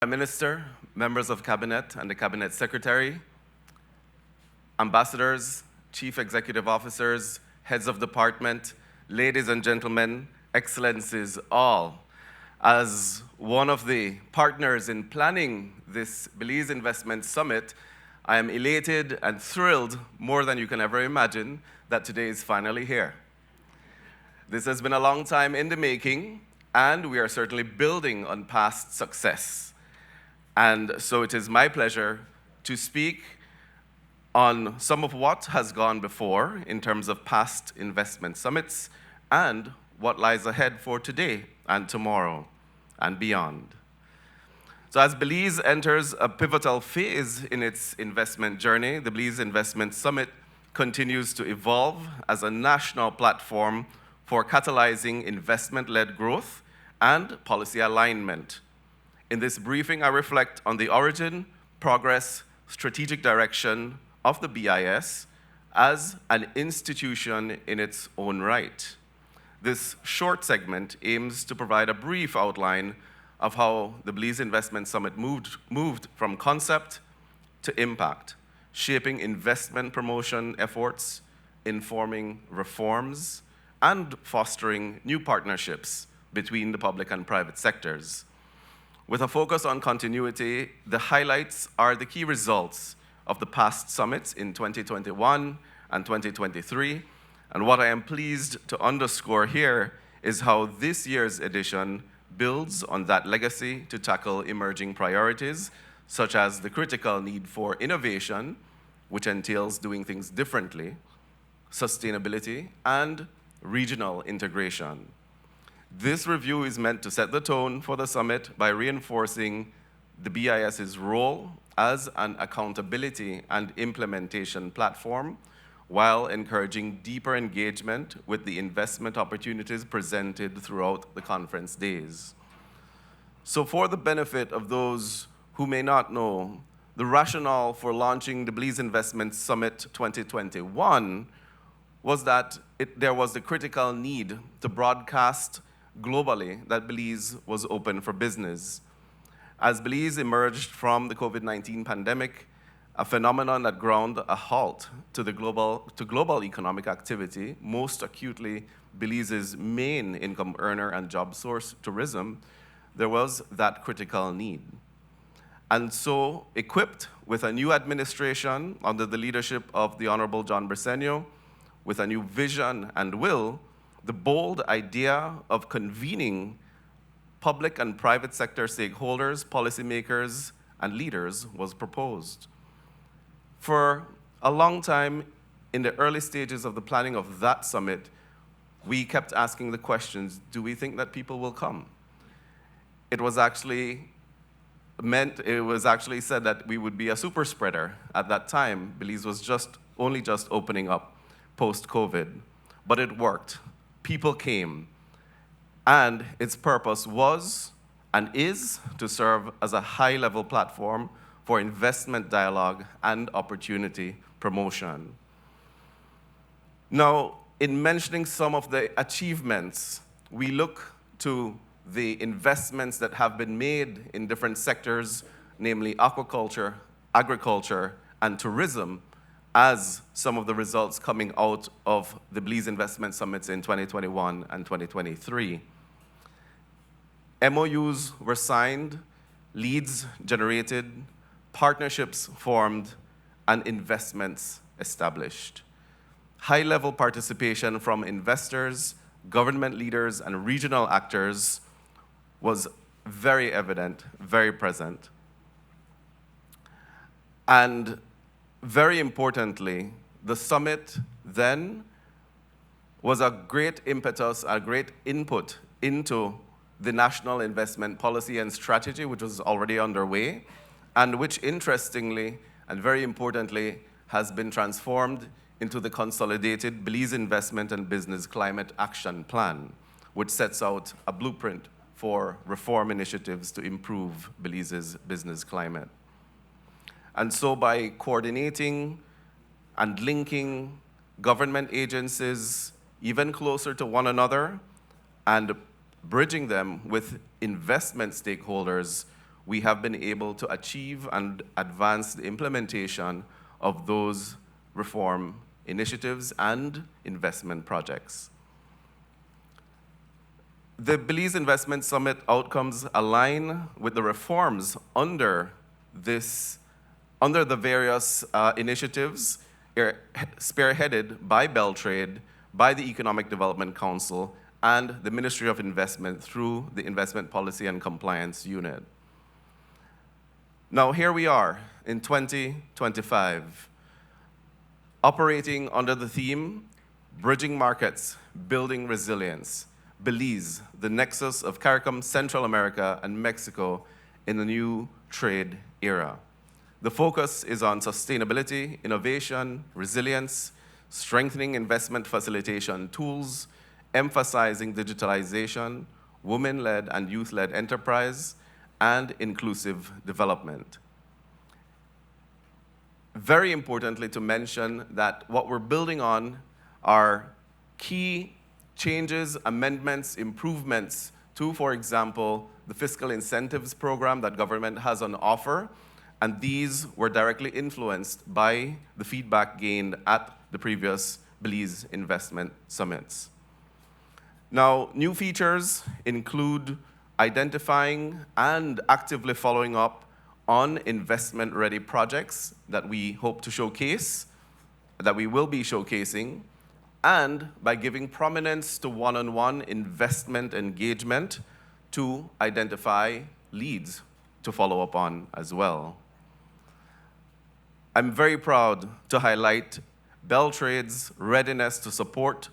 Prime Minister, members of Cabinet and the Cabinet Secretary, ambassadors, chief executive officers, heads of department, ladies and gentlemen, excellencies all. As one of the partners in planning this Belize Investment Summit, I am elated and thrilled, more than you can ever imagine, that today is finally here. This has been a long time in the making, and we are certainly building on past success. And so it is my pleasure to speak on some of what has gone before in terms of past investment summits and what lies ahead for today and tomorrow and beyond. So as Belize enters a pivotal phase in its investment journey, the Belize Investment Summit continues to evolve as a national platform for catalyzing investment-led growth and policy alignment. In this briefing, I reflect on the origin, progress, strategic direction of the BIS as an institution in its own right. This short segment aims to provide a brief outline of how the Belize Investment Summit moved from concept to impact, shaping investment promotion efforts, informing reforms, and fostering new partnerships between the public and private sectors. With a focus on continuity, the highlights are the key results of the past summits in 2021 and 2023. And what I am pleased to underscore here is how this year's edition builds on that legacy to tackle emerging priorities, such as the critical need for innovation, which entails doing things differently, sustainability, and regional integration. This review is meant to set the tone for the summit by reinforcing the BIS's role as an accountability and implementation platform, while encouraging deeper engagement with the investment opportunities presented throughout the conference days. So for the benefit of those who may not know, the rationale for launching the Belize Investment Summit 2021 was that there was the critical need to broadcast globally that Belize was open for business. As Belize emerged from the COVID-19 pandemic, a phenomenon that ground a halt to global economic activity, most acutely Belize's main income earner and job source, tourism, there was that critical need. And so, equipped with a new administration under the leadership of the Honorable John Briceño, with a new vision and will, the bold idea of convening public and private sector stakeholders, policymakers, and leaders was proposed. For a long time, in the early stages of the planning of that summit, we kept asking the questions, do we think that people will come? It was actually said that we would be a super spreader at that time. Belize was only just opening up post-COVID, but it worked. People came, and its purpose was and is to serve as a high-level platform for investment dialogue and opportunity promotion. Now, in mentioning some of the achievements, we look to the investments that have been made in different sectors, namely aquaculture, agriculture, and tourism, as some of the results coming out of the Belize Investment Summits in 2021 and 2023. MOUs were signed, leads generated, partnerships formed, and investments established. High-level participation from investors, government leaders, and regional actors was very evident, very present. And very importantly, the summit then was a great impetus, a great input into the national investment policy and strategy, which was already underway, and which interestingly and very importantly has been transformed into the consolidated Belize Investment and Business Climate Action Plan, which sets out a blueprint for reform initiatives to improve Belize's business climate. And so by coordinating and linking government agencies even closer to one another and bridging them with investment stakeholders, we have been able to achieve and advance the implementation of those reform initiatives and investment projects. The Belize Investment Summit outcomes align with the reforms under the various initiatives spearheaded by Beltraide, by the Economic Development Council, and the Ministry of Investment through the Investment Policy and Compliance Unit. Now, here we are in 2025, operating under the theme, Bridging Markets, Building Resilience, Belize, the nexus of CARICOM, Central America, and Mexico in the new trade era. The focus is on sustainability, innovation, resilience, strengthening investment facilitation tools, emphasizing digitalization, women-led and youth-led enterprise, and inclusive development. Very importantly to mention that what we're building on are key changes, amendments, improvements to, for example, the fiscal incentives program that government has on offer, and these were directly influenced by the feedback gained at the previous Belize Investment Summits. Now, new features include identifying and actively following up on investment-ready projects that we hope to showcase, that we will be showcasing, and by giving prominence to one-on-one investment engagement to identify leads to follow up on as well. I'm very proud to highlight Beltraide's readiness to support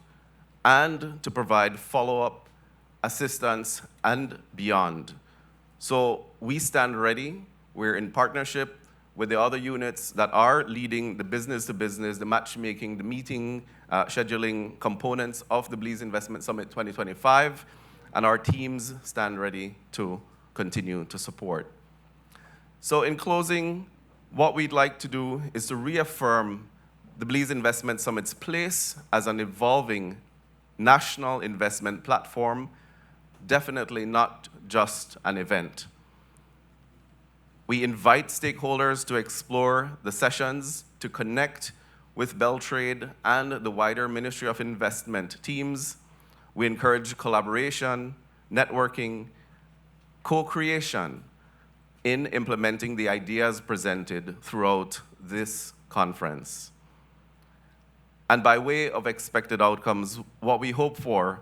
and to provide follow-up assistance and beyond. So we stand ready. We're in partnership with the other units that are leading the business-to-business, the matchmaking, the meeting, scheduling components of the Belize Investment Summit 2025, and our teams stand ready to continue to support. So in closing, what we'd like to do is to reaffirm the Belize Investment Summit's place as an evolving national investment platform, definitely not just an event. We invite stakeholders to explore the sessions, to connect with Beltraide and the wider Ministry of Investment teams. We encourage collaboration, networking, co-creation in implementing the ideas presented throughout this conference. And by way of expected outcomes, what we hope for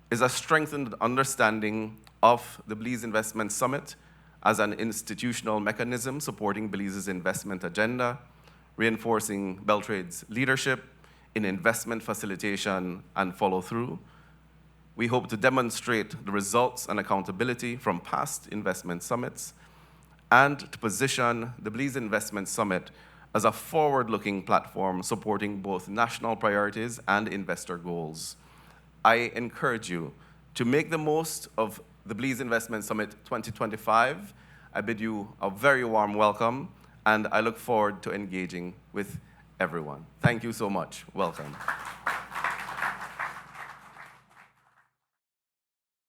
is a strengthened understanding of the Belize Investment Summit as an institutional mechanism supporting Belize's investment agenda, reinforcing Beltraide's leadership in investment facilitation and follow-through. We hope to demonstrate the results and accountability from past investment summits and to position the Belize Investment Summit as a forward-looking platform supporting both national priorities and investor goals. I encourage you to make the most of the Belize Investment Summit 2025. I bid you a very warm welcome, and I look forward to engaging with everyone. Thank you so much. Welcome.